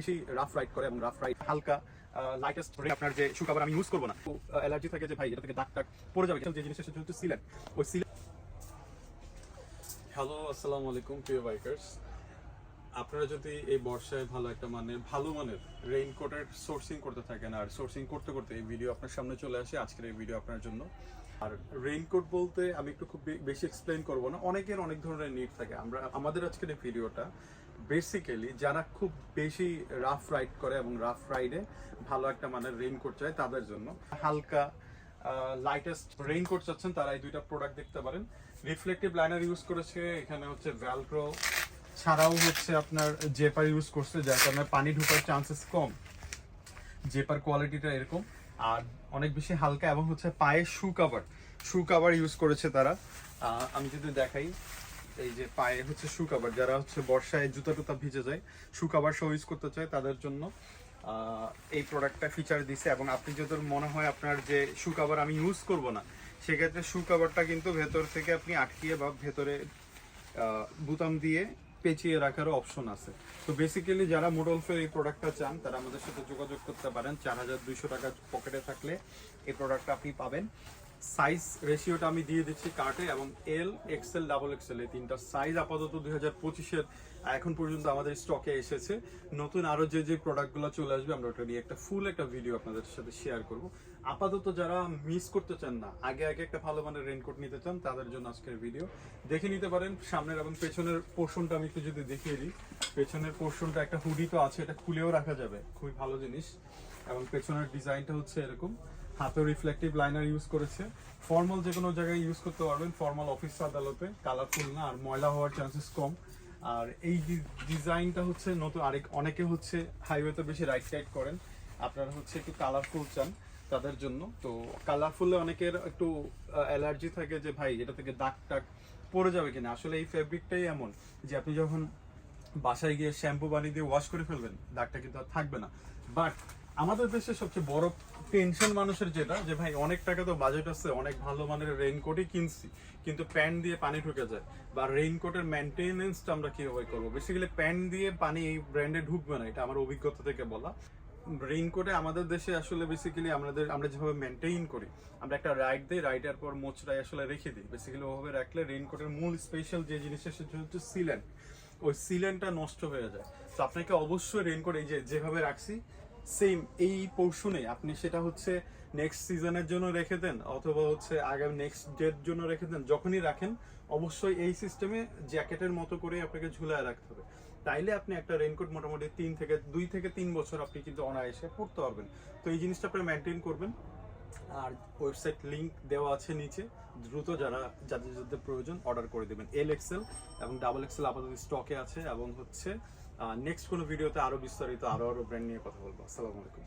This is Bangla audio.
বেশি রাফ রাইড করে এবং রাফ রাইড হালকা লাইটেস্ট আপনার যে শু কভার আমি ইউজ করবো না, অ্যালার্জি থাকে যে ভাই এটা থেকে দাগ টাগ পড়ে যাবে, যে জিনিসটা সেটা হচ্ছে সিলেট। ওই সিলেট। হ্যালো, আসসালামু আলাইকুম প্রিয় বাইকার্স। আপনারা যদি এই বর্ষায় ভালো মানের রেইনকোটের সোর্সিং করতে থাকেন, আর সোর্সিং করতে করতে এই ভিডিও আপনার সামনে চলে আসে, আজকের এই ভিডিও আপনার জন্য। আর রেইনকোট বলতে আমি একটু খুব বেশি এক্সপ্লেইন করবো না, অনেকের অনেক ধরনের নিড থাকে। আমাদের আজকের এই ভিডিওটা বেসিক্যালি যারা খুব বেশি রাফ রাইড করে এবং রাফ রাইডে ভালো একটা মানের রেইনকোট চায় তাদের জন্য। হালকা লাইটেস্ট রেইনকোট চাচ্ছেন তারা এই দুইটা প্রোডাক্ট দেখতে পারেন। রিফ্লেক্টিভ লাইনার ইউজ করেছে, এখানে হচ্ছে ভ্যালক্রো ছাড়াও হচ্ছে আপনার জেপার ইউজ করছে, যার কারণে পানি ঢোকার চান্সেস কম। জেপার কোয়ালিটিটা এরকম, আর অনেক বেশি হালকা, এবং হচ্ছে পায়ে শু কাভার ইউজ করেছে তারা। আমি যদি দেখাই, এই যে পায়ে হচ্ছে শু কাভার, যারা হচ্ছে বর্ষায় জুতা টুতা ভিজে যায়, শু কাভার সহ ইউজ করতে চায় তাদের জন্য এই প্রোডাক্টটা ফিচার দিছে। এবং আপনি যদি মনে হয় আপনার যে শু কাভার আমি ইউজ করব না, সেক্ষেত্রে শু কাভারটা কিন্তু ভেতর থেকে আপনি আটকিয়ে বা ভেতরে বুতাম দিয়ে পেঁচিয়ে রাখারও অপশন আছে। তো বেসিক্যালি যারা মোডলফের এই প্রোডাক্টটা চান তারা আমাদের সাথে যোগাযোগ করতে পারেন। 4200 টাকা পকেটে থাকলে এই প্রোডাক্টটা আপনি পাবেন। সাইজ রেশিওটা আমি দিয়ে দিচ্ছি কার্টে, এবং এল, এক্সেল, ডাবল এক্সেল এই তিনটা সাইজ আপাতত 2025-এর এখন পর্যন্ত আমাদের স্টকে এসেছে। নতুন আরো যে প্রোডাক্টগুলো চলে আসবে আমরা ওটা নিয়ে একটা ফুল একটা ভিডিও আপনাদের সাথে শেয়ার করব। আপাতত যারা মিস করতে চান না, আগে একটা ভালো মানের রেইনকোট নিতে চান, তাদের জন্য আজকের ভিডিও দেখে নিতে পারেন। সামনের এবং পেছনের পোর্শনটা আমি একটু যদি দেখিয়ে দিই, পেছনের পোর্শনটা একটা হুডি তো আছে, এটা খুলেও রাখা যাবে, খুবই ভালো জিনিস। এবং পেছনের ডিজাইনটা হচ্ছে এরকম, হাতেও রিফ্লেক্টিভ লাইনার ইউজ করেছে। ফর্মাল যে কোনো জায়গায় ইউজ করতে পারবেন, ফর্মাল অফিস আদালতে, কালারফুল না, আর ময়লা হওয়ার চান্সেস কম। আর এই ডিজাইনটা হচ্ছে নতুন, অনেকে হচ্ছে হাইওয়েতে বেশি রাইড টাইড করেন, আপনারা হচ্ছে একটু কালারফুল চান তাদের জন্য। তো কালারফুলে অনেকের একটু অ্যালার্জি থাকে যে ভাই এটা থেকে দাগ টাগ পড়ে যাবে কিনা। আসলে এই ফেব্রিকটাই এমন যে আপনি যখন বাসায় গিয়ে শ্যাম্পু পানি দিয়ে ওয়াশ করে ফেলবেন, দাগটা কিন্তু আর থাকবে না। বাট আমাদের দেশে সবচেয়ে বড় টেনশন মানুষের যেটা, যে ভাই অনেক টাকা তো বাজেট আছে, অনেক ভালো মানের রেইনকোটই কিনছি, কিন্তু প্যান্ট দিয়ে পানি ঢুকে যায়, বা রেইনকোটের মেনটেনেন্সটা আমরা কিভাবে করবো। বেসিক্যালি প্যান্ট দিয়ে পানি এই ব্র্যান্ডে ঢুকবে না, এটা আমার অভিজ্ঞতা থেকে বলা। রেইনকোটে আমাদের দেশে আসলে বেসিক্যালি আমরা যেভাবে মেনটেইন করি, আমরা একটা রাইড দিই, রাইডের পর মোচড়াই আসলে রেখে দিই। বেসিক্যালি ওভাবে রাখলে রেইনকোটের মূল স্পেশাল যে জিনিসটা সেটা হচ্ছে সিলেন্ট, ওই সিলেন্টটা নষ্ট হয়ে যায়। তো আপনাকে অবশ্যই রেইনকোট এই যেভাবে রাখছি সেম এই পোর্শনে আপনি সেটা হচ্ছে নেক্সট সিজনের জন্য রেখে দেন, অথবা হচ্ছে আগামী নেক্সট ডের জন্য রেখে দেন। যখনই রাখেন অবশ্যই এই সিস্টেমে জ্যাকেটের মতো করে আপনাকে ঝুলায় রাখতে হবে। তাইলে আপনি একটা রেইনকোট মোটামুটি 2 থেকে 3 বছর আপনি কিন্তু অনায়াসে পড়তে পারবেন। তো এই জিনিসটা আপনি মেনটেন করবেন। আর ওয়েবসাইট লিংক দেওয়া আছে নিচে, দ্রুত যাদের প্রয়োজন অর্ডার করে দেবেন। এল, এক্সেল এবং ডাবল এক্সেল আপাতত স্টকে আছে, এবং হচ্ছে নেক্সট কোনো ভিডিওতে আরো বিস্তারিত আরো ব্র্যান্ড নিয়ে কথা বলবো। আসসালামু আলাইকুম।